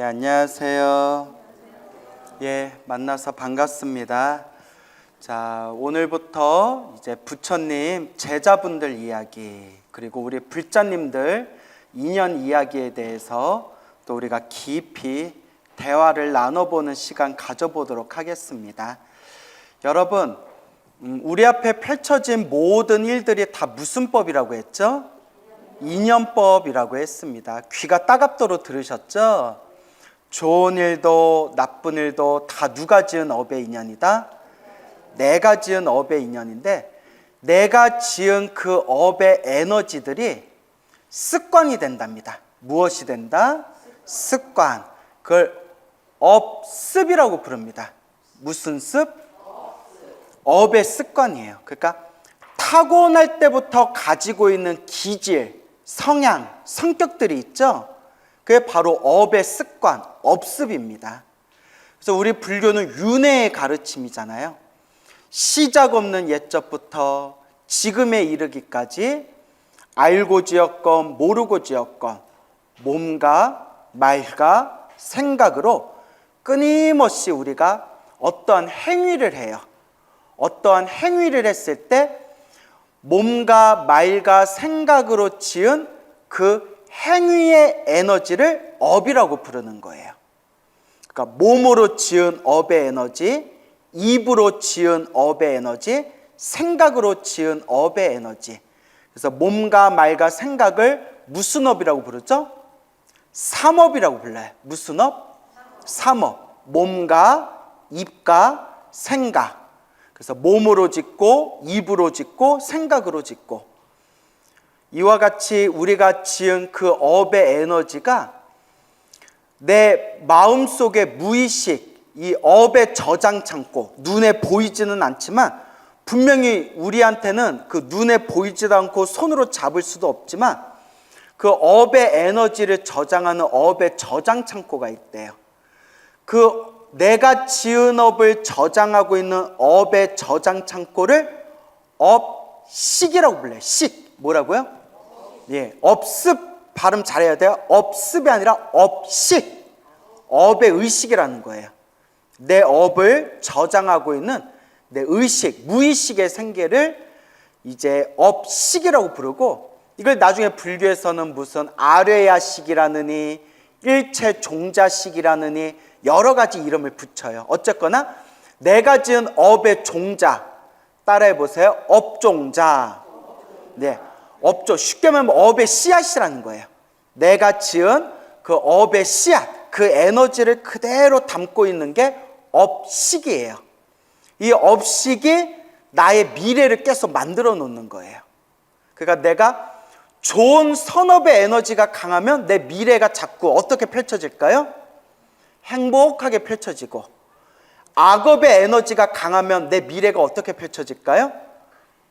안녕하세요. 만나서 반갑습니다. 자, 오늘부터 이제 부처님 제자분들 이야기, 그리고 우리 불자님들 인연 이야기에 대해서 또 우리가 깊이 대화를 나눠보는 시간 가져보도록 하겠습니다. 여러분, 우리 앞에 펼쳐진 모든 일들이 다 무슨 법이라고 했죠? 인연법이라고 했습니다. 귀가 따갑도록 들으셨죠? 좋은 일도 나쁜 일도 다 누가 지은 업의 인연이다? 내가 지은 업의 인연인데, 내가 지은 그 업의 에너지들이 습관이 된답니다. 무엇이 된다? 습관. 그걸 업습이라고 부릅니다. 무슨 습? 업의 습관이에요. 그러니까 타고날 때부터 가지고 있는 기질, 성향, 성격들이 있죠. 그게 바로 업의 습관, 업습입니다. 그래서 우리 불교는 윤회의 가르침이잖아요. 시작 없는 옛적부터 지금에 이르기까지 알고 지었건 모르고 지었건 몸과 말과 생각으로 끊임없이 우리가 어떠한 행위를 해요. 어떠한 행위를 했을 때 몸과 말과 생각으로 지은 그 행위의 에너지를 업이라고 부르는 거예요. 그러니까 몸으로 지은 업의 에너지, 입으로 지은 업의 에너지, 생각으로 지은 업의 에너지. 그래서 몸과 말과 생각을 무슨 업이라고 부르죠? 삼업이라고 불러요. 무슨 업? 삼업. 몸과 입과 생각. 그래서 몸으로 짓고 입으로 짓고 생각으로 짓고, 이와 같이 우리가 지은 그 업의 에너지가 내 마음속의 무의식, 이 업의 저장 창고, 눈에 보이지는 않지만 분명히 우리한테는 그 눈에 보이지도 않고 손으로 잡을 수도 없지만 그 업의 에너지를 저장하는 업의 저장 창고가 있대요. 그 내가 지은 업을 저장하고 있는 업의 저장 창고를 업식이라고 불러요. 식. 뭐라고요? 업습 발음 잘해야 돼요. 업습이 아니라 업식. 업의 의식이라는 거예요. 내 업을 저장하고 있는 내 의식, 무의식의 생계를 이제 업식이라고 부르고, 이걸 나중에 불교에서는 무슨 아뢰야식이라느니 일체 종자식이라느니 여러 가지 이름을 붙여요. 어쨌거나 내가 지은 업의 종자, 따라해 보세요. 업종자. 업종, 쉽게 말하면 업의 씨앗이라는 거예요. 내가 지은 그 업의 씨앗, 그 에너지를 그대로 담고 있는 게 업식이에요. 이 업식이 나의 미래를 계속 만들어 놓는 거예요. 그러니까 내가 좋은 선업의 에너지가 강하면 내 미래가 자꾸 어떻게 펼쳐질까요? 행복하게 펼쳐지고, 악업의 에너지가 강하면 내 미래가 어떻게 펼쳐질까요?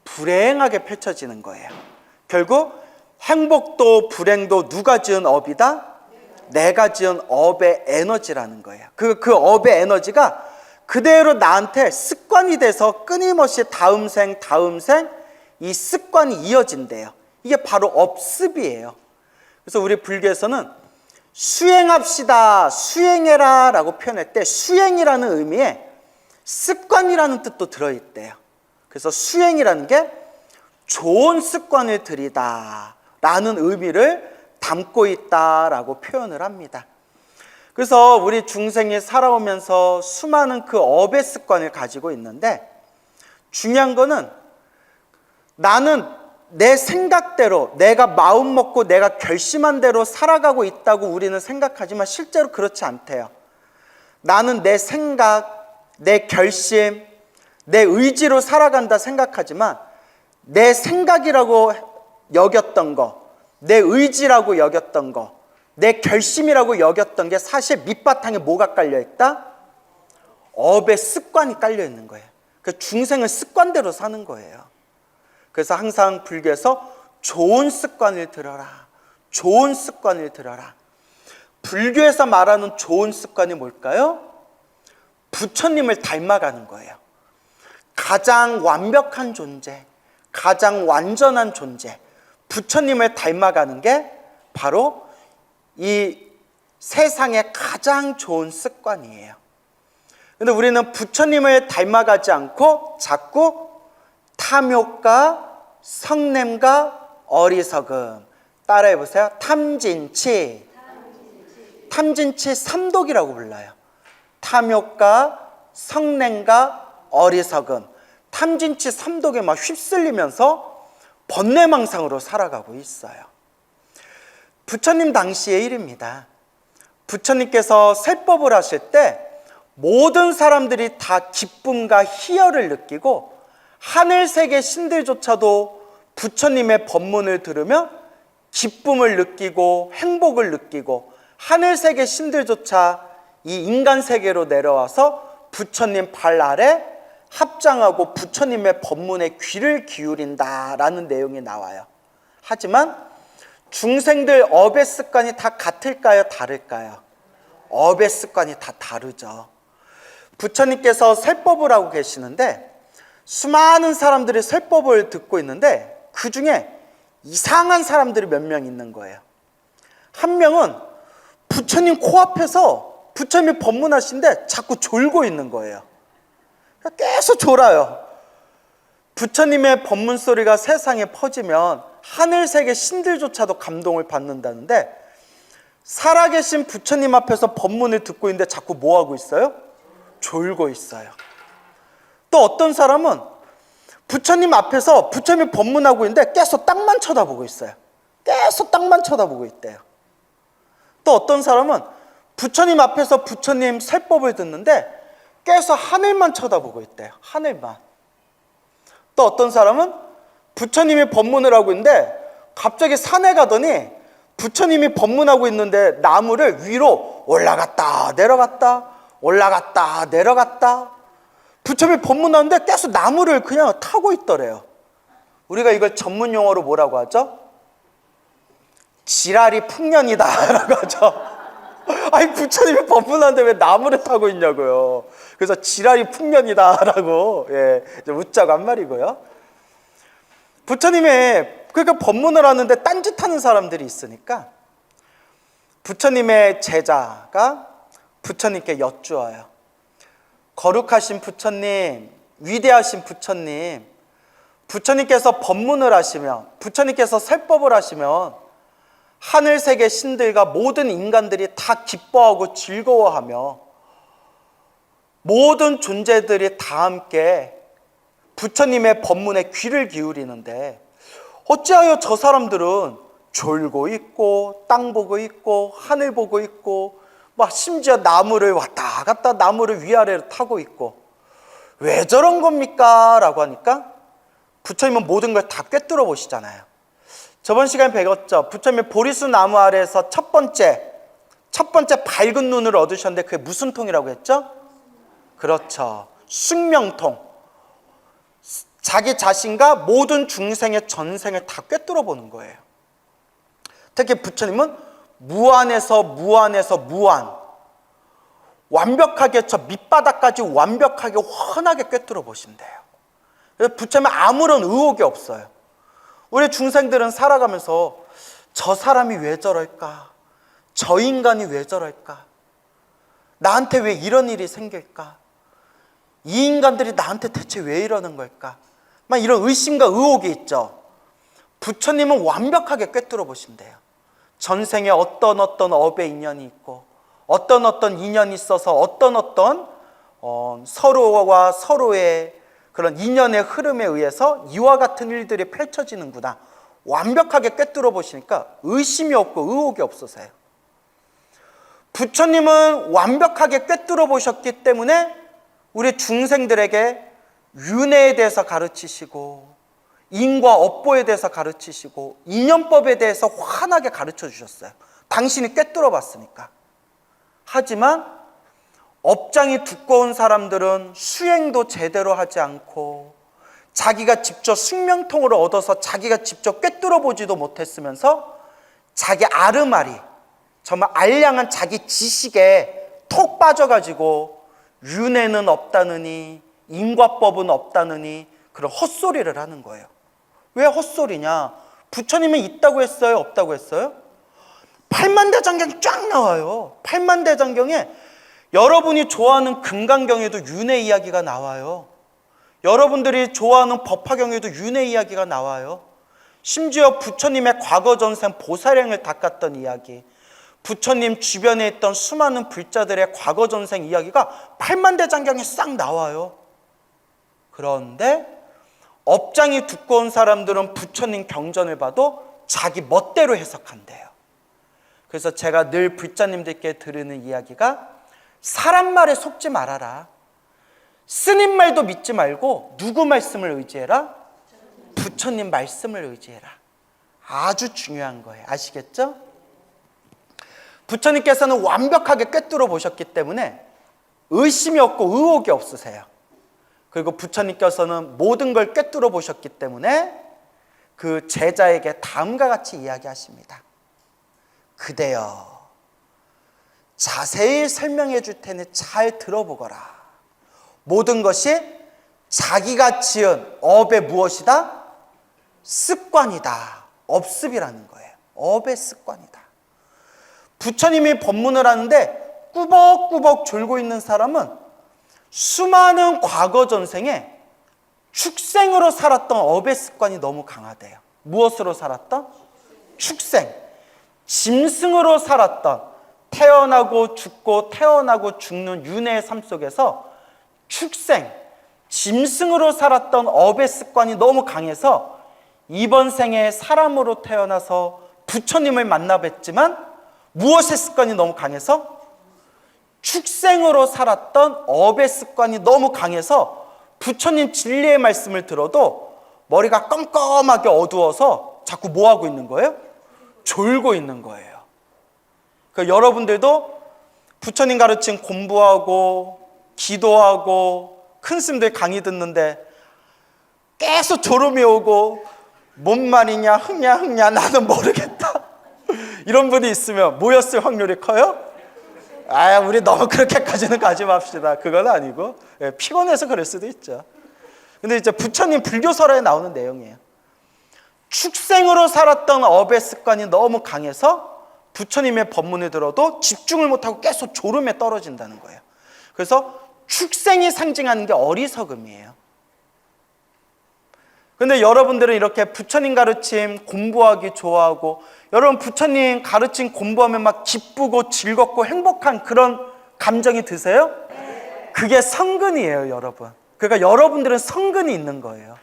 불행하게 펼쳐지는 거예요. 결국 행복도 불행도 누가 지은 업이다? 내가 지은 업의 에너지라는 거예요. 그 업의 에너지가 그대로 나한테 습관이 돼서 끊임없이 다음 생 이 습관이 이어진대요. 이게 바로 업습이에요. 그래서 우리 불교에서는 수행합시다, 수행해라 라고 표현할 때 수행이라는 의미에 습관이라는 뜻도 들어있대요. 그래서 수행이라는 게 좋은 습관을 들이다 라는 의미를 담고 있다라고 표현을 합니다. 그래서 우리 중생이 살아오면서 수많은 그 업의 습관을 가지고 있는데, 중요한 거는 나는 내 생각대로, 내가 마음 먹고 내가 결심한 대로 살아가고 있다고 우리는 생각하지만 실제로 그렇지 않대요. 나는 내 생각, 내 결심, 내 의지로 살아간다 생각하지만 내 생각이라고 여겼던 거, 내 의지라고 여겼던 거, 내 결심이라고 여겼던 게 사실 밑바탕에 뭐가 깔려있다? 업의 습관이 깔려있는 거예요. 그 중생은 습관대로 사는 거예요. 그래서 항상 불교에서 좋은 습관을 들어라, 좋은 습관을 들어라. 불교에서 말하는 좋은 습관이 뭘까요? 부처님을 닮아가는 거예요. 가장 완벽한 존재, 가장 완전한 존재, 부처님을 닮아가는 게 바로 이 세상에 가장 좋은 습관이에요. 근데 우리는 부처님을 닮아가지 않고 자꾸 탐욕과 성냄과 어리석음, 따라해보세요. 탐진치 삼독이라고 불러요. 탐욕과 성냄과 어리석음, 탐진치 삼독에 막 휩쓸리면서 번뇌망상으로 살아가고 있어요. 부처님 당시의 일입니다. 부처님께서 설법을 하실 때 모든 사람들이 다 기쁨과 희열을 느끼고 하늘세계 신들조차도 부처님의 법문을 들으며 기쁨을 느끼고 행복을 느끼고 하늘세계 신들조차 이 인간세계로 내려와서 부처님 발 아래 합장하고 부처님의 법문에 귀를 기울인다라는 내용이 나와요. 하지만 중생들 업의 습관이 다 같을까요? 다를까요? 업의 습관이 다 다르죠. 부처님께서 설법을 하고 계시는데 수많은 사람들이 설법을 듣고 있는데 그 중에 이상한 사람들이 몇 명 있는 거예요. 한 명은 부처님 코앞에서 부처님이 법문하시는데 자꾸 졸고 있는 거예요. 계속 졸아요. 부처님의 법문 소리가 세상에 퍼지면 하늘세계 신들조차도 감동을 받는다는데 살아계신 부처님 앞에서 법문을 듣고 있는데 자꾸 뭐 하고 있어요? 졸고 있어요. 또 어떤 사람은 부처님 앞에서 부처님이 법문하고 있는데 계속 땅만 쳐다보고 있어요. 계속 땅만 쳐다보고 있대요. 또 어떤 사람은 부처님 앞에서 부처님 설법을 듣는데 계속 하늘만 쳐다보고 있대요. 하늘만. 또 어떤 사람은 부처님이 법문을 하고 있는데 갑자기 산에 가더니 부처님이 법문하고 있는데 나무를 위로 올라갔다 내려갔다 올라갔다 내려갔다 부처님이 법문하는데 계속 나무를 그냥 타고 있더래요. 우리가 이걸 전문 용어로 뭐라고 하죠? 지랄이 풍년이다 라고 하죠. 아니 부처님이 법문하는데 왜 나무를 타고 있냐고요. 그래서 지랄이 풍년이다 라고 웃자고 한 말이고요. 부처님의 그러니까 법문을 하는데 딴짓하는 사람들이 있으니까 부처님의 제자가 부처님께 여쭈어요. 거룩하신 부처님, 위대하신 부처님, 부처님께서 법문을 하시면 부처님께서 설법을 하시면 하늘세계 신들과 모든 인간들이 다 기뻐하고 즐거워하며 모든 존재들이 다 함께 부처님의 법문에 귀를 기울이는데 어찌하여 저 사람들은 졸고 있고 땅 보고 있고 하늘 보고 있고 막 심지어 나무를 왔다 갔다 나무를 위아래로 타고 있고 왜 저런 겁니까? 라고 하니까 부처님은 모든 걸 다 꿰뚫어 보시잖아요. 저번 시간에 배웠죠. 부처님이 보리수 나무 아래에서 첫 번째 밝은 눈을 얻으셨는데 그게 무슨 통이라고 했죠? 그렇죠. 숙명통. 자기 자신과 모든 중생의 전생을 다 꿰뚫어 보는 거예요. 특히 부처님은 무한에서 무한 완벽하게 저 밑바닥까지 완벽하게 훤하게 꿰뚫어 보신대요. 그래서 부처님은 아무런 의혹이 없어요. 우리 중생들은 살아가면서 저 사람이 왜 저럴까? 저 인간이 왜 저럴까? 나한테 왜 이런 일이 생길까? 이 인간들이 나한테 대체 왜 이러는 걸까? 막 이런 의심과 의혹이 있죠. 부처님은 완벽하게 꿰뚫어 보신대요. 전생에 어떤 업의 인연이 있고 어떤 인연이 있어서 어떤 서로와 서로의 그런 인연의 흐름에 의해서 이와 같은 일들이 펼쳐지는구나. 완벽하게 꿰뚫어 보시니까 의심이 없고 의혹이 없으세요. 부처님은 완벽하게 꿰뚫어 보셨기 때문에 우리 중생들에게 윤회에 대해서 가르치시고 인과 업보에 대해서 가르치시고 인연법에 대해서 환하게 가르쳐 주셨어요. 당신이 꿰뚫어 봤으니까. 하지만 업장이 두꺼운 사람들은 수행도 제대로 하지 않고 자기가 직접 숙명통을 얻어서 자기가 직접 꿰뚫어 보지도 못했으면서 자기 아르마리 정말 알량한 자기 지식에 톡 빠져가지고 윤회는 없다느니 인과법은 없다느니 그런 헛소리를 하는 거예요. 왜 헛소리냐? 부처님은 있다고 했어요? 없다고 했어요? 팔만대장경이 쫙 나와요. 팔만대장경에 여러분이 좋아하는 금강경에도 윤회 이야기가 나와요. 여러분들이 좋아하는 법화경에도 윤회 이야기가 나와요. 심지어 부처님의 과거 전생 보살행을 닦았던 이야기, 부처님 주변에 있던 수많은 불자들의 과거 전생 이야기가 팔만대장경에 싹 나와요. 그런데 업장이 두꺼운 사람들은 부처님 경전을 봐도 자기 멋대로 해석한대요. 그래서 제가 늘 불자님들께 들으는 이야기가 사람 말에 속지 말아라. 스님 말도 믿지 말고 누구 말씀을 의지해라? 부처님 말씀을 의지해라. 아주 중요한 거예요. 아시겠죠? 부처님께서는 완벽하게 꿰뚫어 보셨기 때문에 의심이 없고 의혹이 없으세요. 그리고 부처님께서는 모든 걸 꿰뚫어 보셨기 때문에 그 제자에게 다음과 같이 이야기하십니다. 그대여, 자세히 설명해 줄 테니 잘 들어보거라. 모든 것이 자기가 지은 업의 무엇이다? 습관이다. 업습이라는 거예요. 업의 습관이다. 부처님이 법문을 하는데 꾸벅꾸벅 졸고 있는 사람은 수많은 과거 전생에 축생으로 살았던 업의 습관이 너무 강하대요. 무엇으로 살았던? 축생. 짐승으로 살았던, 태어나고 죽고 태어나고 죽는 윤회의 삶 속에서 축생, 짐승으로 살았던 업의 습관이 너무 강해서 이번 생에 사람으로 태어나서 부처님을 만나 뵀지만 무엇의 습관이 너무 강해서? 축생으로 살았던 업의 습관이 너무 강해서 부처님 진리의 말씀을 들어도 머리가 껌껌하게 어두워서 자꾸 뭐하고 있는 거예요? 졸고 있는 거예요. 그러니까 여러분들도 부처님 가르침 공부하고 기도하고 큰 스님들 강의 듣는데 계속 졸음이 오고 뭔 말이냐 흥냐 나는 모르겠다 이런 분이 있으면 뭐였을 확률이 커요? 아, 우리 너무 그렇게까지는 가지 맙시다. 그건 아니고 피곤해서 그럴 수도 있죠. 근데 이제 부처님 불교설에 나오는 내용이에요. 축생으로 살았던 업의 습관이 너무 강해서 부처님의 법문을 들어도 집중을 못하고 계속 졸음에 떨어진다는 거예요. 그래서 축생이 상징하는 게 어리석음이에요. 근데 여러분들은 이렇게 부처님 가르침 공부하기 좋아하고, 여러분 부처님 가르침 공부하면 막 기쁘고 즐겁고 행복한 그런 감정이 드세요? 그게 성근이에요, 여러분. 그러니까 여러분들은 성근이 있는 거예요.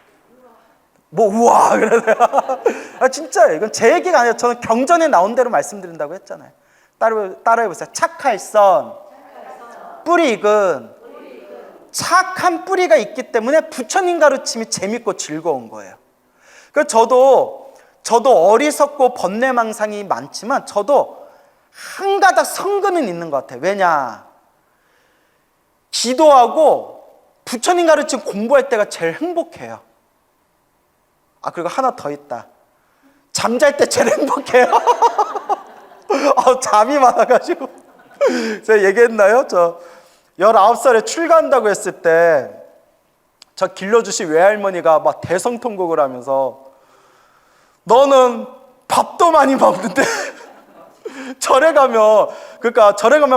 뭐 우와 그러세요. 아, 진짜예요. 이건 제 얘기가 아니라 저는 경전에 나온 대로 말씀드린다고 했잖아요. 따라해보세요. 착할선 뿌리 익은. 착한 뿌리가 있기 때문에 부처님 가르침이 재밌고 즐거운 거예요. 그래서 저도 어리석고 번뇌망상이 많지만 저도 한 가닥 성근은 있는 것 같아요. 왜냐? 기도하고 부처님 가르침 공부할 때가 제일 행복해요. 아, 그리고 하나 더 있다. 잠잘 때 제일 행복해요. 잠이 많아가지고. 제가 얘기했나요? 저 19살에 출가한다고 했을 때 저 길러주신 외할머니가 막 대성통곡을 하면서 너는 밥도 많이 먹는데 절에 가면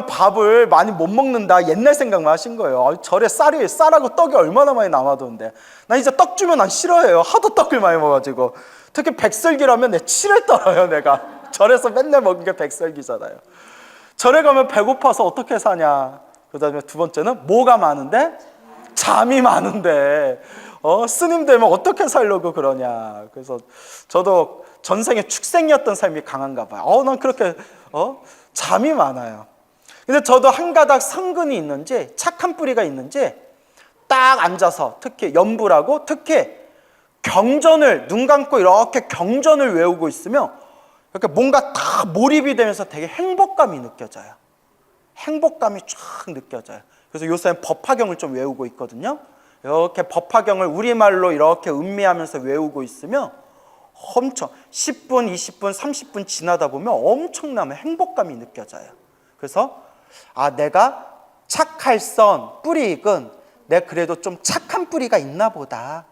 밥을 많이 못 먹는다, 옛날 생각만 하신 거예요. 절에 쌀하고 떡이 얼마나 많이 남아도는데 난 이제 떡 주면 난 싫어해요. 하도 떡을 많이 먹어가지고. 특히 백설기라면 내 치를 떨어요. 내가 절에서 맨날 먹은 게 백설기잖아요. 절에 가면 배고파서 어떻게 사냐. 그 다음에 두 번째는 뭐가 많은데? 잠이 많은데 스님 되면 어떻게 살려고 그러냐. 그래서 저도 전생에 축생이었던 삶이 강한가 봐요. 난 그렇게 잠이 많아요. 근데 저도 한 가닥 성근이 있는지 착한 뿌리가 있는지 딱 앉아서 특히 연불하고 특히 경전을 눈 감고 이렇게 경전을 외우고 있으면 이렇게 뭔가 다 몰입이 되면서 되게 행복감이 느껴져요. 행복감이 쫙 느껴져요. 그래서 요새는 법화경을 좀 외우고 있거든요. 이렇게 법화경을 우리말로 이렇게 음미하면서 외우고 있으면 엄청 10분, 20분, 30분 지나다 보면 엄청나게 행복감이 느껴져요. 그래서 내가 착할선 뿌리 익은 내가 그래도 좀 착한 뿌리가 있나 보다.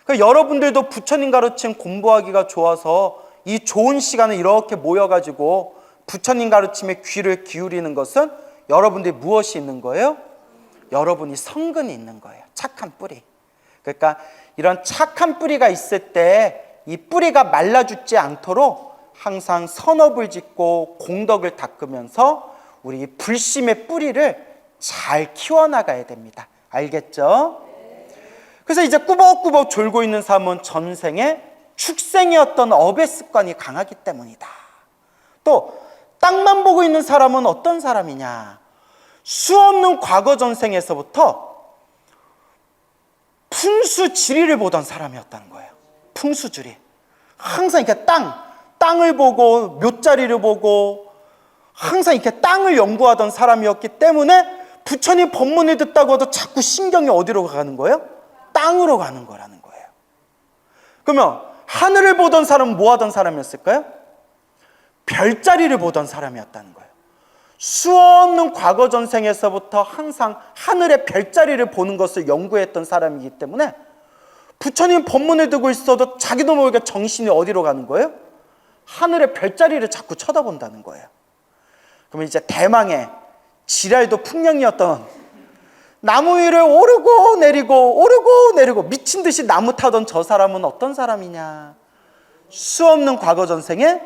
그러니까 여러분들도 부처님 가르침 공부하기가 좋아서 이 좋은 시간에 이렇게 모여가지고 부처님 가르침에 귀를 기울이는 것은 여러분들이 무엇이 있는 거예요? 여러분이 성근이 있는 거예요. 착한 뿌리. 그러니까 이런 착한 뿌리가 있을 때 이 뿌리가 말라 죽지 않도록 항상 선업을 짓고 공덕을 닦으면서 우리 불심의 뿌리를 잘 키워나가야 됩니다. 알겠죠? 그래서 이제 꾸벅꾸벅 졸고 있는 사람은 전생에 축생이었던 업의 습관이 강하기 때문이다. 또 땅만 보고 있는 사람은 어떤 사람이냐? 수없는 과거 전생에서부터 풍수지리를 보던 사람이었다는 거예요. 풍수지리. 항상 이렇게 땅을 보고 묘자리를 보고 항상 이렇게 땅을 연구하던 사람이었기 때문에 부처님 법문을 듣다고 해도 자꾸 신경이 어디로 가는 거예요? 땅으로 가는 거라는 거예요. 그러면 하늘을 보던 사람은 뭐 하던 사람이었을까요? 별자리를 보던 사람이었다는 거예요. 수없는 과거 전생에서부터 항상 하늘의 별자리를 보는 것을 연구했던 사람이기 때문에 부처님 법문을 듣고 있어도 자기도 모르게 정신이 어디로 가는 거예요? 하늘의 별자리를 자꾸 쳐다본다는 거예요. 그러면 이제 대망의 지랄도 풍령이었던 나무 위를 오르고 내리고 미친 듯이 나무 타던 저 사람은 어떤 사람이냐? 수없는 과거 전생에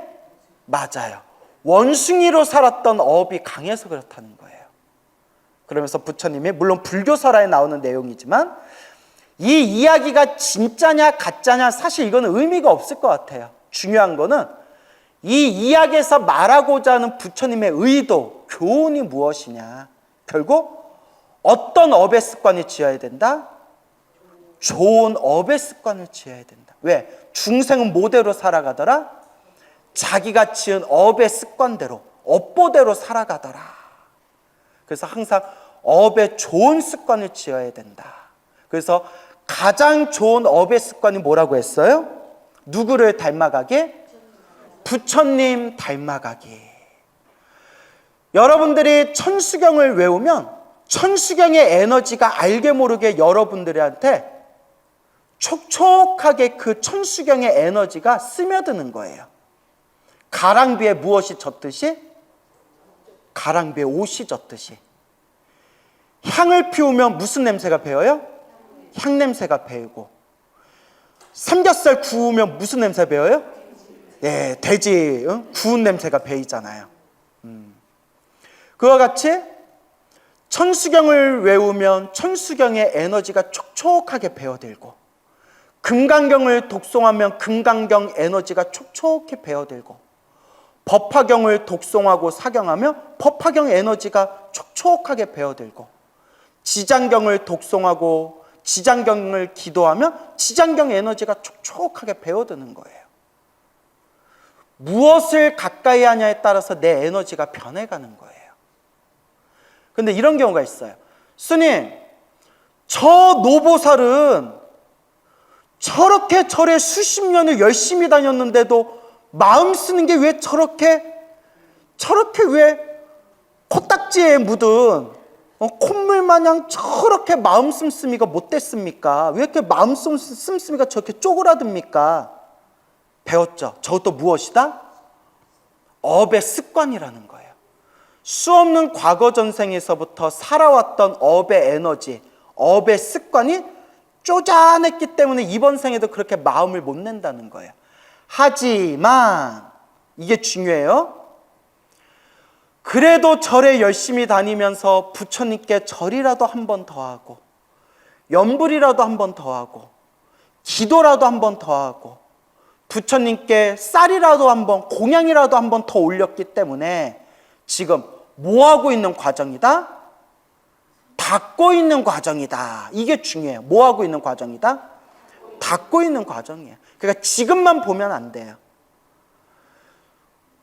맞아요. 원숭이로 살았던 업이 강해서 그렇다는 거예요. 그러면서 부처님이 물론 불교설화에 나오는 내용이지만 이 이야기가 진짜냐 가짜냐 사실 이거는 의미가 없을 것 같아요. 중요한 거는 이 이야기에서 말하고자 하는 부처님의 의도, 교훈이 무엇이냐. 결국 어떤 업의 습관을 지어야 된다? 좋은 업의 습관을 지어야 된다. 왜? 중생은 뭐대로 살아가더라? 자기가 지은 업의 습관대로, 업보대로 살아가더라. 그래서 항상 업의 좋은 습관을 지어야 된다. 그래서 가장 좋은 업의 습관이 뭐라고 했어요? 누구를 닮아가게? 부처님 닮아가기. 여러분들이 천수경을 외우면 천수경의 에너지가 알게 모르게 여러분들한테 촉촉하게 그 천수경의 에너지가 스며드는 거예요. 가랑비에 무엇이 젖듯이? 가랑비에 옷이 젖듯이. 향을 피우면 무슨 냄새가 배어요? 향 냄새가 배이고. 삼겹살 구우면 무슨 냄새 배어요? 네, 돼지 구운 냄새가 배이잖아요. 그와 같이 천수경을 외우면 천수경의 에너지가 촉촉하게 배어들고, 금강경을 독송하면 금강경 에너지가 촉촉히 배어들고, 법화경을 독송하고 사경하면 법화경 에너지가 촉촉하게 배어들고, 지장경을 독송하고 지장경을 기도하면 지장경 에너지가 촉촉하게 배어드는 거예요. 무엇을 가까이 하냐에 따라서 내 에너지가 변해가는 거예요. 근데 이런 경우가 있어요. 스님, 저 노보살은 저렇게 절에 수십 년을 열심히 다녔는데도 마음 쓰는 게 왜 저렇게 왜 코딱지에 묻은 콧물 마냥 저렇게 마음 씀씀이가 못됐습니까? 왜 이렇게 마음 씀씀이가 저렇게 쪼그라듭니까? 배웠죠. 저것도 무엇이다? 업의 습관이라는 거예요. 수없는 과거 전생에서부터 살아왔던 업의 에너지, 업의 습관이 쪼잔했기 때문에 이번 생에도 그렇게 마음을 못 낸다는 거예요. 하지만 이게 중요해요. 그래도 절에 열심히 다니면서 부처님께 절이라도 한 번 더 하고, 염불이라도 한 번 더 하고, 기도라도 한 번 더 하고, 부처님께 쌀이라도 한 번, 공양이라도 한 번 더 올렸기 때문에 지금 뭐 하고 있는 과정이다? 닦고 있는 과정이다. 이게 중요해요. 뭐 하고 있는 과정이다? 닦고 있는 과정이에요. 그러니까 지금만 보면 안 돼요.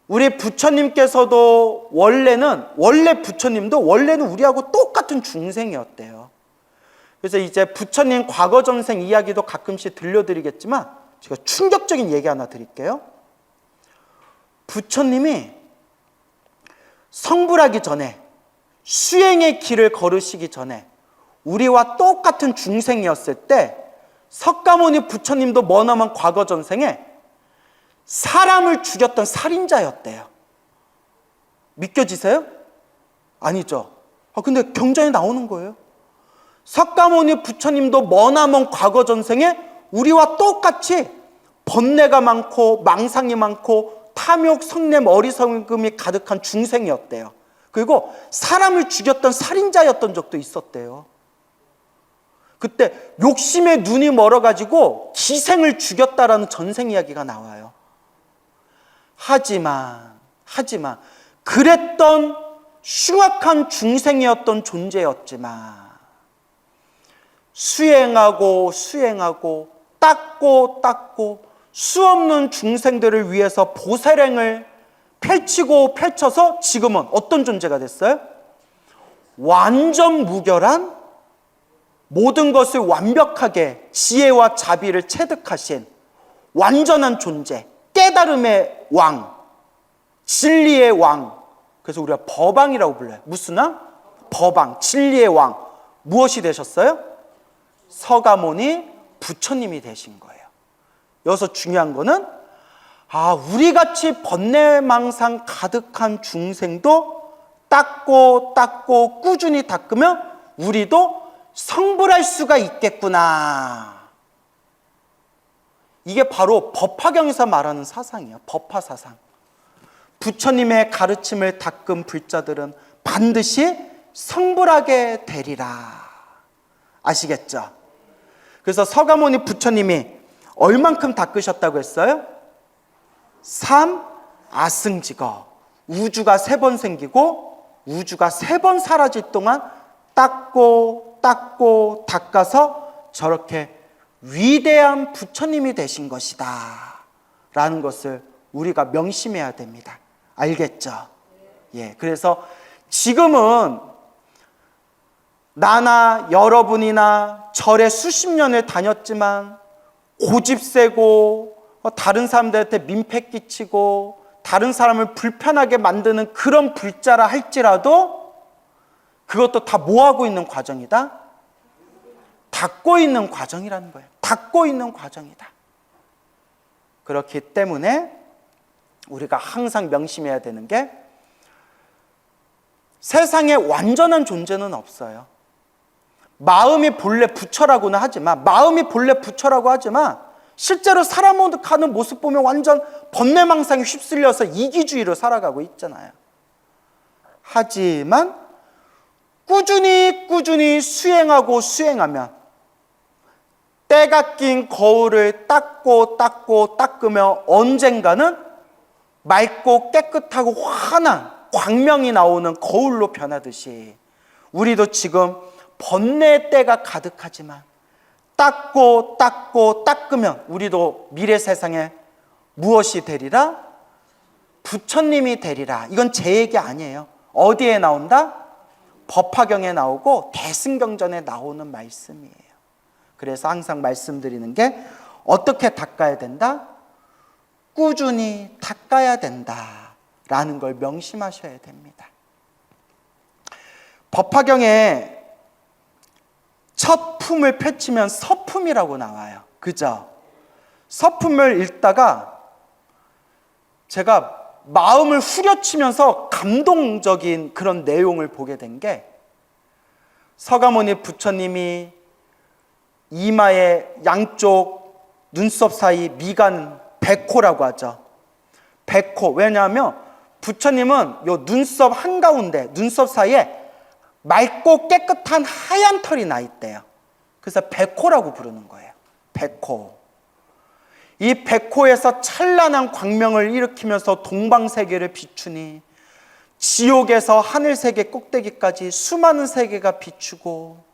우리 부처님께서도 원래 부처님도 원래는 우리하고 똑같은 중생이었대요. 그래서 이제 부처님 과거 전생 이야기도 가끔씩 들려드리겠지만 제가 충격적인 얘기 하나 드릴게요. 부처님이 성불하기 전에, 수행의 길을 걸으시기 전에 우리와 똑같은 중생이었을 때 석가모니 부처님도 머나먼 과거 전생에 사람을 죽였던 살인자였대요. 믿겨지세요? 아니죠. 근데 경전에 나오는 거예요. 석가모니 부처님도 머나먼 과거 전생에 우리와 똑같이 번뇌가 많고 망상이 많고 탐욕, 성냄, 어리석음이 가득한 중생이었대요. 그리고 사람을 죽였던 살인자였던 적도 있었대요. 그때 욕심에 눈이 멀어가지고 기생을 죽였다라는 전생 이야기가 나와요. 하지만 그랬던 흉악한 중생이었던 존재였지만 수행하고 닦고 수없는 중생들을 위해서 보살행을 펼쳐서 지금은 어떤 존재가 됐어요? 완전 무결한, 모든 것을 완벽하게 지혜와 자비를 체득하신 완전한 존재, 깨달음의 왕, 진리의 왕. 그래서 우리가 법왕이라고 불러요. 무슨 왕? 법왕, 진리의 왕. 무엇이 되셨어요? 서가모니 부처님이 되신 거예요. 여기서 중요한 거는 우리같이 번뇌망상 가득한 중생도 닦고 꾸준히 닦으면 우리도 성불할 수가 있겠구나. 이게 바로 법화경에서 말하는 사상이에요. 법화 사상. 부처님의 가르침을 닦은 불자들은 반드시 성불하게 되리라. 아시겠죠? 그래서 서가모니 부처님이 얼만큼 닦으셨다고 했어요? 3 아승직어. 우주가 3번 생기고 우주가 3번 사라질 동안 닦고 닦아서 저렇게 위대한 부처님이 되신 것이다 라는 것을 우리가 명심해야 됩니다. 알겠죠? 예, 그래서 지금은 나나 여러분이나 절에 수십 년을 다녔지만 고집세고 다른 사람들한테 민폐 끼치고 다른 사람을 불편하게 만드는 그런 불자라 할지라도 그것도 다 뭐하고 있는 과정이다? 닦고 있는 과정이라는 거예요. 닦고 있는 과정이다. 그렇기 때문에 우리가 항상 명심해야 되는 게 세상에 완전한 존재는 없어요. 마음이 본래 부처라고는 하지만 실제로 살아가는 모습 보면 완전 번뇌망상에 휩쓸려서 이기주의로 살아가고 있잖아요. 하지만 꾸준히 수행하면 때가 낀 거울을 닦으면 언젠가는 맑고 깨끗하고 환한 광명이 나오는 거울로 변하듯이 우리도 지금 번뇌의 때가 가득하지만 닦으면 우리도 미래 세상에 무엇이 되리라? 부처님이 되리라. 이건 제 얘기 아니에요. 어디에 나온다? 법화경에 나오고 대승경전에 나오는 말씀이에요. 그래서 항상 말씀드리는 게 어떻게 닦아야 된다? 꾸준히 닦아야 된다라는 걸 명심하셔야 됩니다. 법화경에 첫 품을 펼치면 서품이라고 나와요. 그죠? 서품을 읽다가 제가 마음을 후려치면서 감동적인 그런 내용을 보게 된 게 서가모니 부처님이 이마의 양쪽 눈썹 사이 미간 백호라고 하죠. 백호. 왜냐하면 부처님은 요 눈썹 한가운데 눈썹 사이에 맑고 깨끗한 하얀 털이 나 있대요. 그래서 백호라고 부르는 거예요. 백호. 이 백호에서 찬란한 광명을 일으키면서 동방세계를 비추니 지옥에서 하늘세계 꼭대기까지 수많은 세계가 비추고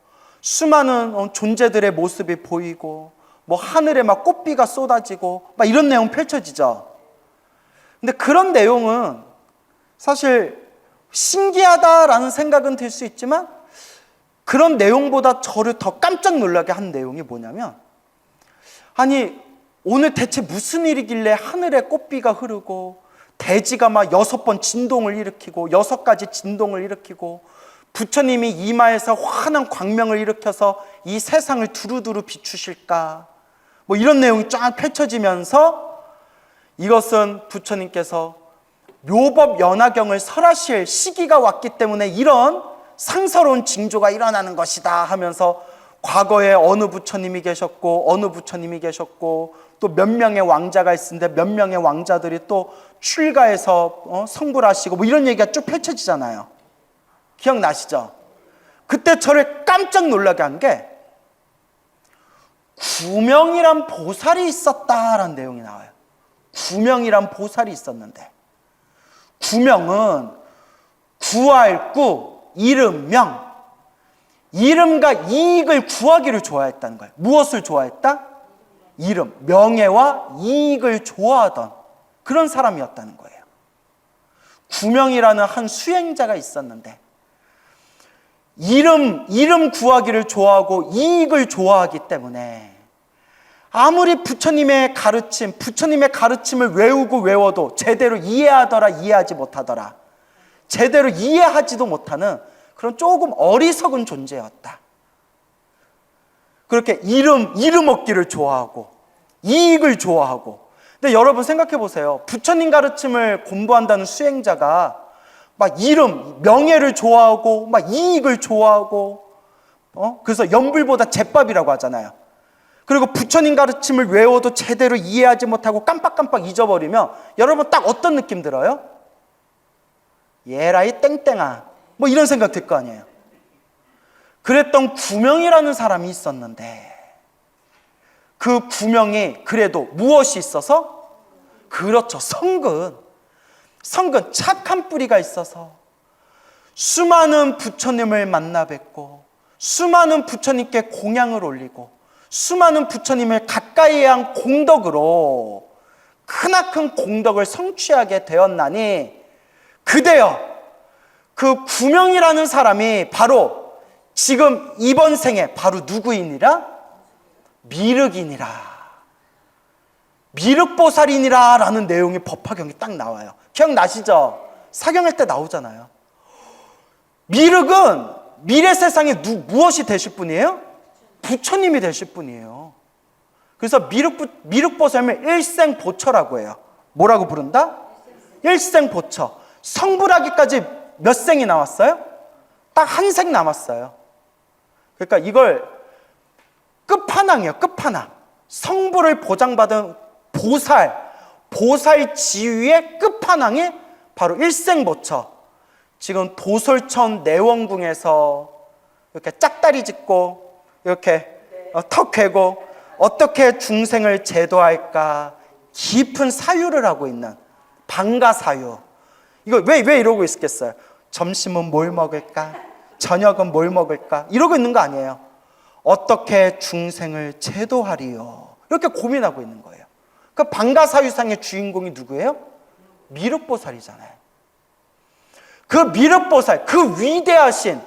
수많은 존재들의 모습이 보이고 뭐 하늘에 막 꽃비가 쏟아지고 막 이런 내용 펼쳐지죠. 근데 그런 내용은 사실 신기하다라는 생각은 들 수 있지만 그런 내용보다 저를 더 깜짝 놀라게 한 내용이 뭐냐면 아니 오늘 대체 무슨 일이길래 하늘에 꽃비가 흐르고 대지가 막 6번 진동을 일으키고 6가지 진동을 일으키고 부처님이 이마에서 환한 광명을 일으켜서 이 세상을 두루두루 비추실까? 뭐 이런 내용이 쫙 펼쳐지면서 이것은 부처님께서 묘법 연화경을 설하실 시기가 왔기 때문에 이런 상서로운 징조가 일어나는 것이다 하면서 과거에 어느 부처님이 계셨고 어느 부처님이 계셨고 또 몇 명의 왕자가 있는데 몇 명의 왕자들이 또 출가해서 성불하시고 뭐 이런 얘기가 쭉 펼쳐지잖아요. 기억나시죠? 그때 저를 깜짝 놀라게 한 게 구명이란 보살이 있었다라는 내용이 나와요. 구명이란 보살이 있었는데, 구명은 구할 구, 이름, 명, 이름과 이익을 구하기를 좋아했다는 거예요. 무엇을 좋아했다? 이름, 명예와 이익을 좋아하던 그런 사람이었다는 거예요. 구명이라는 한 수행자가 있었는데 이름 구하기를 좋아하고 이익을 좋아하기 때문에 아무리 부처님의 가르침을 외우고 외워도 제대로 이해하더라 이해하지 못하더라, 제대로 이해하지도 못하는 그런 조금 어리석은 존재였다. 그렇게 이름 얻기를 좋아하고 이익을 좋아하고. 근데 여러분 생각해 보세요. 부처님 가르침을 공부한다는 수행자가 막 이름, 명예를 좋아하고 막 이익을 좋아하고 그래서 연불보다 제밥이라고 하잖아요. 그리고 부처님 가르침을 외워도 제대로 이해하지 못하고 깜빡깜빡 잊어버리면 여러분 딱 어떤 느낌 들어요? 얘라이 땡땡아 뭐 이런 생각 들 거 아니에요. 그랬던 구명이라는 사람이 있었는데 그 구명이 그래도 무엇이 있어서? 그렇죠, 성근, 착한 뿌리가 있어서 수많은 부처님을 만나 뵙고 수많은 부처님께 공양을 올리고 수많은 부처님을 가까이 한 공덕으로 크나큰 공덕을 성취하게 되었나니 그대여 그 구명이라는 사람이 바로 지금 이번 생에 바로 누구이니라? 미륵이니라, 미륵보살이니라 라는 내용이 법화경에 딱 나와요. 기억나시죠? 사경할 때 나오잖아요. 미륵은 미래 세상에 무엇이 되실 분이에요? 부처님이 되실 분이에요. 그래서 미륵보살을 일생보처라고 해요. 뭐라고 부른다? 일생보처. 성불하기까지 몇 생이 남았어요? 딱 한 생 남았어요. 그러니까 이걸 끝판왕이에요. 끝판왕. 성불을 보장받은 보살 지위의 끝판왕이 바로 일생보처. 지금 도솔천 내원궁에서 이렇게 짝다리 짚고 이렇게 턱 괴고 어떻게 중생을 제도할까 깊은 사유를 하고 있는 방가사유. 이거 왜 이러고 있겠어요? 점심은 뭘 먹을까? 저녁은 뭘 먹을까? 이러고 있는 거 아니에요. 어떻게 중생을 제도하리요? 이렇게 고민하고 있는 거예요. 그 방가사유상의 주인공이 누구예요? 미륵보살이잖아요. 그 미륵보살, 그 위대하신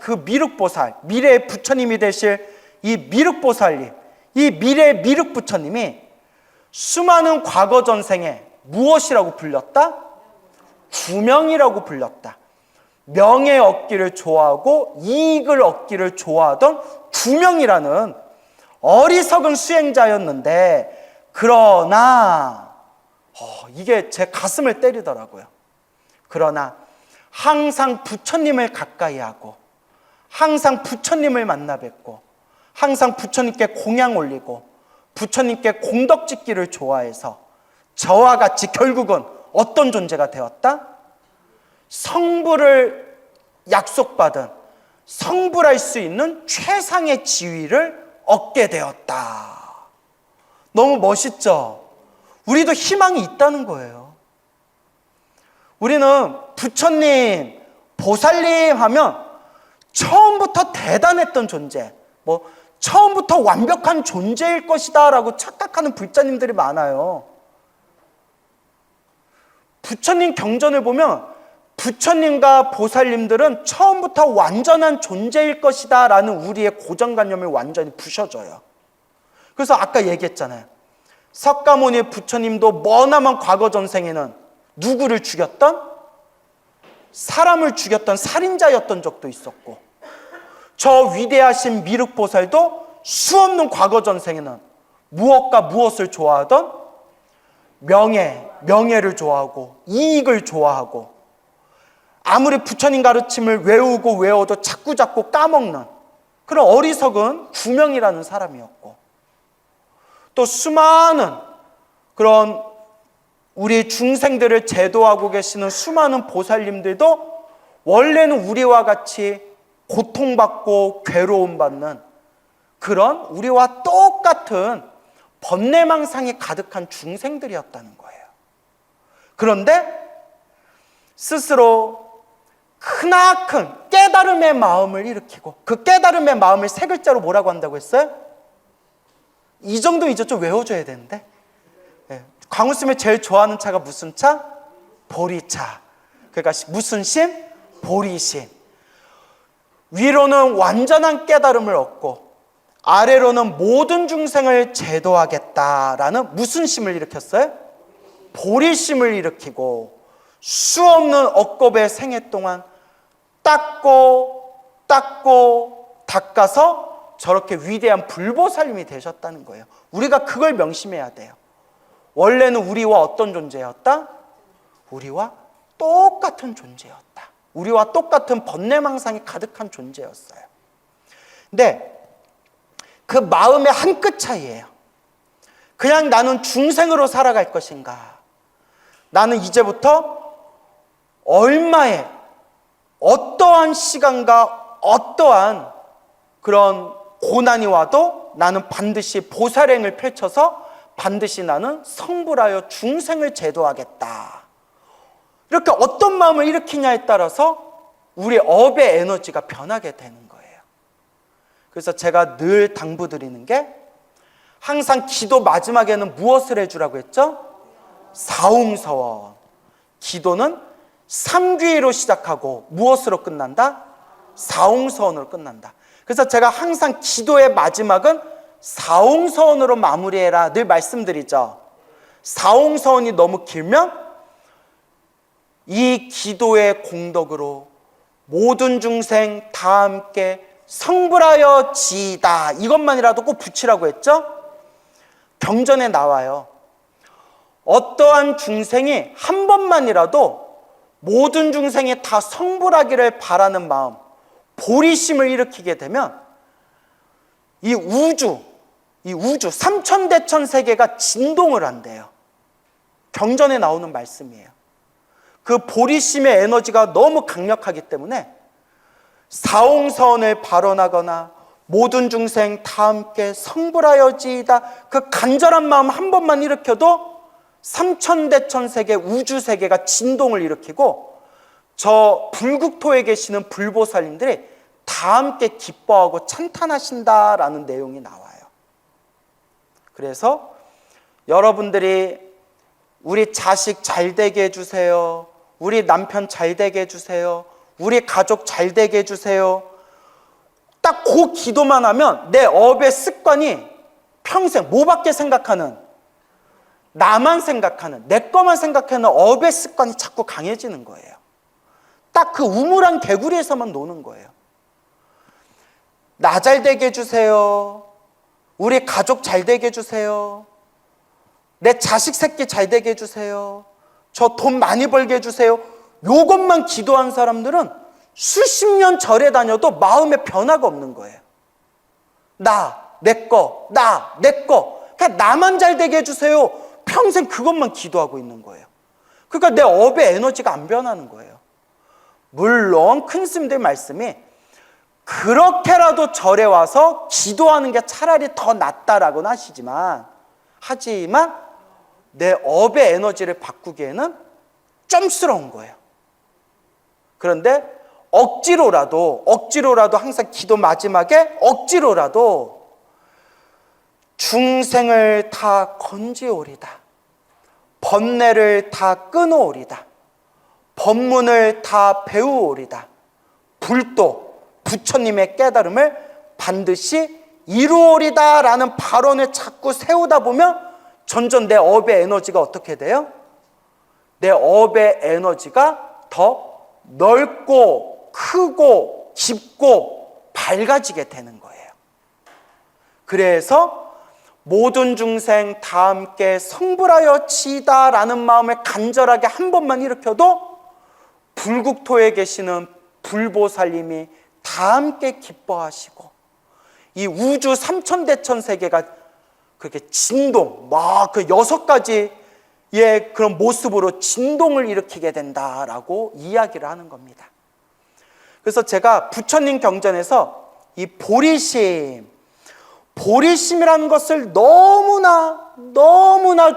그 미륵보살, 미래의 부처님이 되실 이 미륵보살님, 이 미래의 미륵부처님이 수많은 과거 전생에 무엇이라고 불렸다? 구명이라고 불렸다. 명예 얻기를 좋아하고 이익을 얻기를 좋아하던 구명이라는 어리석은 수행자였는데, 그러나 이게 제 가슴을 때리더라고요. 그러나 항상 부처님을 가까이 하고 항상 부처님을 만나 뵙고 항상 부처님께 공양 올리고 부처님께 공덕 짓기를 좋아해서 저와 같이 결국은 어떤 존재가 되었다? 성불을 약속받은, 성불할 수 있는 최상의 지위를 얻게 되었다. 너무 멋있죠? 우리도 희망이 있다는 거예요. 우리는 부처님, 보살님 하면 처음부터 대단했던 존재, 처음부터 완벽한 존재일 것이다 라고 착각하는 불자님들이 많아요. 부처님 경전을 보면 부처님과 보살님들은 처음부터 완전한 존재일 것이다 라는 우리의 고정관념을 완전히 부셔줘요. 그래서 아까 얘기했잖아요. 석가모니 부처님도 머나먼 과거 전생에는 누구를 죽였던? 사람을 죽였던 살인자였던 적도 있었고, 저 위대하신 미륵보살도 수없는 과거 전생에는 무엇과 무엇을 좋아하던? 명예, 명예를 좋아하고 이익을 좋아하고 아무리 부처님 가르침을 외워도 자꾸 까먹는 그런 어리석은 구명이라는 사람이었고, 또 수많은 그런 우리 중생들을 제도하고 계시는 수많은 보살님들도 원래는 우리와 같이 고통받고 괴로움받는 그런 우리와 똑같은 번뇌망상이 가득한 중생들이었다는 거예요. 그런데 스스로 크나큰 깨달음의 마음을 일으키고, 그 깨달음의 마음을 세 글자로 뭐라고 한다고 했어요? 이 정도 이제 좀 외워줘야 되는데, 광우스님이 제일 좋아하는 차가 무슨 차? 보리차. 그러니까 무슨 신? 보리신. 위로는 완전한 깨달음을 얻고 아래로는 모든 중생을 제도하겠다라는 무슨 심을 일으켰어요? 보리심을 일으키고 수없는 억겁의 생애 동안 닦고 닦아서 저렇게 위대한 불보살님이 되셨다는 거예요. 우리가 그걸 명심해야 돼요. 원래는 우리와 어떤 존재였다? 우리와 똑같은 존재였다. 우리와 똑같은 번뇌망상이 가득한 존재였어요. 근데 그 마음의 한 끗 차이예요. 그냥 나는 중생으로 살아갈 것인가, 나는 이제부터 얼마의 어떠한 시간과 어떠한 그런 고난이 와도 나는 반드시 보살행을 펼쳐서 반드시 나는 성불하여 중생을 제도하겠다. 이렇게 어떤 마음을 일으키냐에 따라서 우리 업의 에너지가 변하게 되는 거예요. 그래서 제가 늘 당부드리는 게, 항상 기도 마지막에는 무엇을 해주라고 했죠? 사웅서원. 기도는 삼귀로 시작하고 무엇으로 끝난다? 사웅서원으로 끝난다. 그래서 제가 항상 기도의 마지막은 사웅서원으로 마무리해라 늘 말씀드리죠. 사웅서원이 너무 길면 이 기도의 공덕으로 모든 중생 다 함께 성불하여 지이다, 이것만이라도 꼭 붙이라고 했죠. 경전에 나와요. 어떠한 중생이 한 번만이라도 모든 중생이 다 성불하기를 바라는 마음, 보리심을 일으키게 되면 이 우주 삼천대천 세계가 진동을 한대요. 경전에 나오는 말씀이에요. 그 보리심의 에너지가 너무 강력하기 때문에 사홍서원을 발언하거나 모든 중생 다 함께 성불하여지이다, 그 간절한 마음 한 번만 일으켜도 삼천대천 세계 우주 세계가 진동을 일으키고 저 불국토에 계시는 불보살님들이 다 함께 기뻐하고 찬탄하신다라는 내용이 나와요. 그래서 여러분들이 우리 자식 잘 되게 해주세요, 우리 남편 잘 되게 해주세요, 우리 가족 잘 되게 해주세요, 딱 그 기도만 하면 내 업의 습관이 평생 뭐밖에 생각하는, 나만 생각하는, 내 것만 생각하는 업의 습관이 자꾸 강해지는 거예요. 딱 그 우물한 개구리에서만 노는 거예요. 나 잘 되게 해주세요, 우리 가족 잘 되게 해주세요, 내 자식 새끼 잘 되게 해주세요, 저 돈 많이 벌게 해주세요, 요것만 기도한 사람들은 수십 년 절에 다녀도 마음에 변화가 없는 거예요. 내 거. 그냥 나만 잘 되게 해주세요. 평생 그것만 기도하고 있는 거예요. 그러니까 내 업의 에너지가 안 변하는 거예요. 물론 큰 스님들 말씀이 그렇게라도 절에 와서 기도하는 게 차라리 더 낫다라고는 하지만 내 업의 에너지를 바꾸기에는 쫌스러운 거예요. 그런데 억지로라도 항상 기도 마지막에 억지로라도 중생을 다 건지오리다, 번뇌를 다 끊어오리다, 법문을 다 배우오리다, 불도 부처님의 깨달음을 반드시 이루오리다 라는 발언을 자꾸 세우다 보면 점점 내 업의 에너지가 어떻게 돼요? 내 업의 에너지가 더 넓고 크고 깊고 밝아지게 되는 거예요. 그래서 모든 중생 다 함께 성불하여 지이다라는 마음을 간절하게 한 번만 일으켜도 불국토에 계시는 불보살님이 다 함께 기뻐하시고 이 우주 삼천대천 세계가 그렇게 진동, 막 그 6가지의 그런 모습으로 진동을 일으키게 된다라고 이야기를 하는 겁니다. 그래서 제가 부처님 경전에서 이 보리심이라는 것을 너무나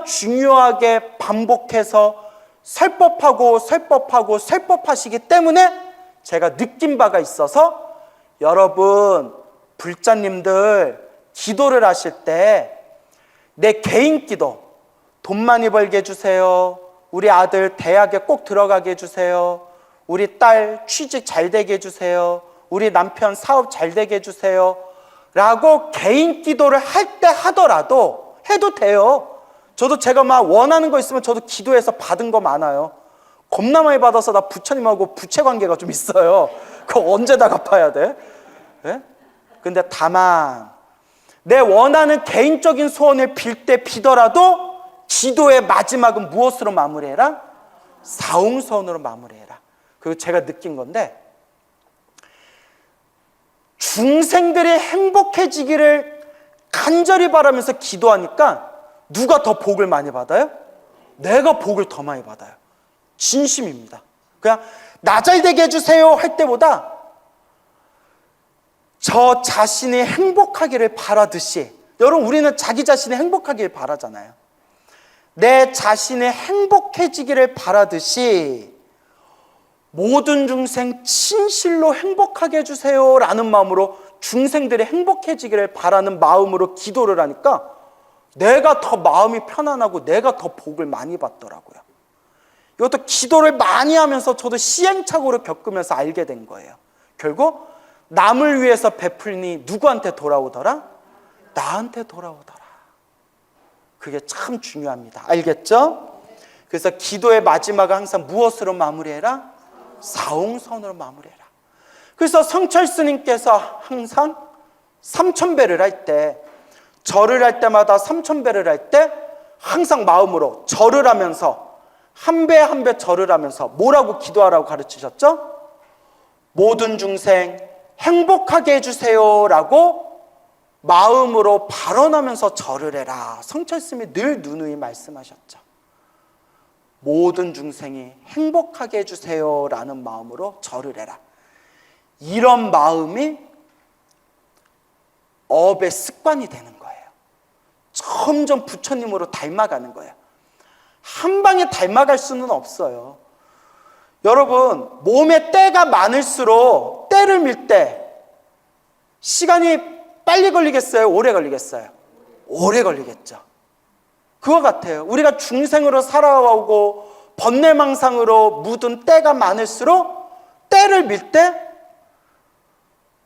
중요하게 반복해서 설법하시기 때문에 제가 느낀 바가 있어서 여러분 불자님들 기도를 하실 때 내 개인 기도, 돈 많이 벌게 해주세요, 우리 아들 대학에 꼭 들어가게 해주세요, 우리 딸 취직 잘 되게 해주세요, 우리 남편 사업 잘 되게 해주세요 라고 개인 기도를 할 때 하더라도 해도 돼요. 저도 제가 막 원하는 거 있으면 저도 기도해서 받은 거 많아요. 겁나 많이 받아서 나 부처님하고 부채 관계가 좀 있어요. 그거 언제 다 갚아야 돼? 네? 근데 다만 내 원하는 개인적인 소원을 빌 때 비더라도 기도의 마지막은 무엇으로 마무리해라? 사웅선으로 마무리해라. 그리고 제가 느낀 건데 중생들이 행복해지기를 간절히 바라면서 기도하니까 누가 더 복을 많이 받아요? 내가 복을 더 많이 받아요. 진심입니다. 그냥 나 잘 되게 해주세요 할 때보다 저 자신이 행복하기를 바라듯이, 여러분 우리는 자기 자신이 행복하기를 바라잖아요. 내 자신이 행복해지기를 바라듯이 모든 중생 진실로 행복하게 해주세요 라는 마음으로 중생들이 행복해지기를 바라는 마음으로 기도를 하니까 내가 더 마음이 편안하고 내가 더 복을 많이 받더라고요. 이것도 기도를 많이 하면서 저도 시행착오를 겪으면서 알게 된 거예요. 결국 남을 위해서 베풀니 누구한테 돌아오더라? 나한테 돌아오더라. 그게 참 중요합니다. 알겠죠? 그래서 기도의 마지막은 항상 무엇으로 마무리해라? 사웅선으로 마무리해라. 그래서 성철 스님께서 항상 삼천배를 할 때, 절을 할 때마다 삼천배를 할 때 항상 마음으로 절을 하면서 한 배 한 배 절을 하면서 뭐라고 기도하라고 가르치셨죠? 모든 중생 행복하게 해주세요 라고 마음으로 발언하면서 절을 해라. 성철 스님이 늘 누누이 말씀하셨죠. 모든 중생이 행복하게 해주세요 라는 마음으로 절을 해라. 이런 마음이 업의 습관이 되는 거예요. 점점 부처님으로 닮아가는 거예요. 한 방에 닮아갈 수는 없어요. 여러분 몸에 때가 많을수록 때를 밀 때 시간이 빨리 걸리겠어요? 오래 걸리겠어요? 오래 걸리겠죠. 그거 같아요. 우리가 중생으로 살아오고 번뇌망상으로 묻은 때가 많을수록 때를 밀 때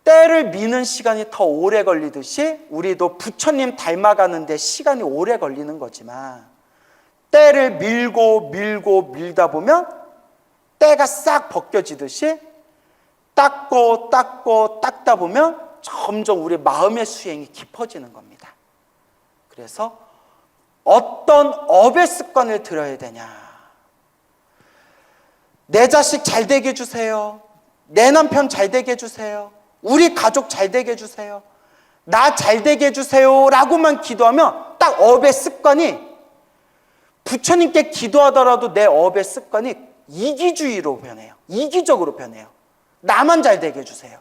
때를 미는 시간이 더 오래 걸리듯이 우리도 부처님 닮아가는데 시간이 오래 걸리는 거지만 때를 밀다 보면 때가 싹 벗겨지듯이 닦다 보면 점점 우리 마음의 수행이 깊어지는 겁니다. 그래서 어떤 업의 습관을 들여야 되냐? 내 자식 잘 되게 해주세요. 내 남편 잘 되게 해주세요. 우리 가족 잘 되게 해주세요. 나 잘 되게 해주세요 라고만 기도하면 딱 업의 습관이, 부처님께 기도하더라도 내 업의 습관이 이기주의로 변해요. 이기적으로 변해요. 나만 잘 되게 해주세요.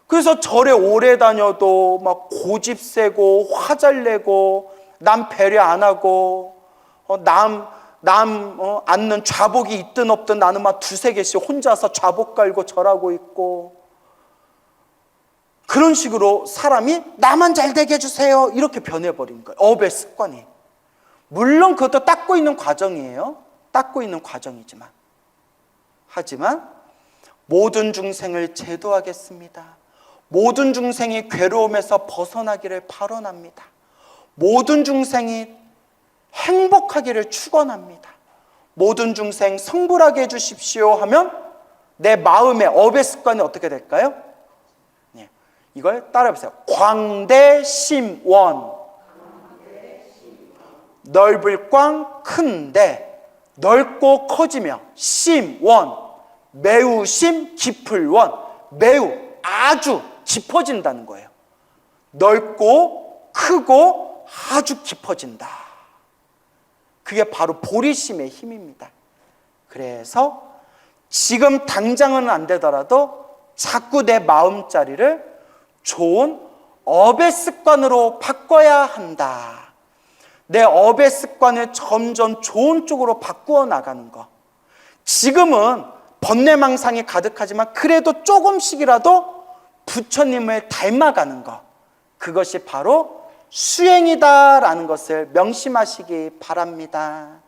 그래서 절에 오래 다녀도 막 고집 세고 화 잘 내고 남 배려 안 하고 남 앉는 좌복이 있든 없든 나는 막 2-3개씩 혼자서 좌복 깔고 절하고 있고, 그런 식으로 사람이 나만 잘 되게 해주세요 이렇게 변해버린 거예요. 업의 습관이. 물론 그것도 닦고 있는 과정이에요. 닦고 있는 과정이지만, 하지만 모든 중생을 제도하겠습니다. 모든 중생이 괴로움에서 벗어나기를 발언합니다. 모든 중생이 행복하기를 축원합니다. 모든 중생 성불하게 해주십시오 하면 내 마음의 업의 습관이 어떻게 될까요? 네, 이걸 따라해보세요. 광대심원. 넓을 꽝 큰데 넓고 커지며 심, 매우 심, 깊을 원, 매우 아주 깊어진다는 거예요. 넓고 크고 아주 깊어진다. 그게 바로 보리심의 힘입니다. 그래서 지금 당장은 안 되더라도 자꾸 내 마음자리를 좋은 업의 습관으로 바꿔야 한다. 내 업의 습관을 점점 좋은 쪽으로 바꾸어 나가는 것. 지금은 번뇌망상이 가득하지만 그래도 조금씩이라도 부처님을 닮아가는 것. 그것이 바로 수행이다라는 것을 명심하시기 바랍니다.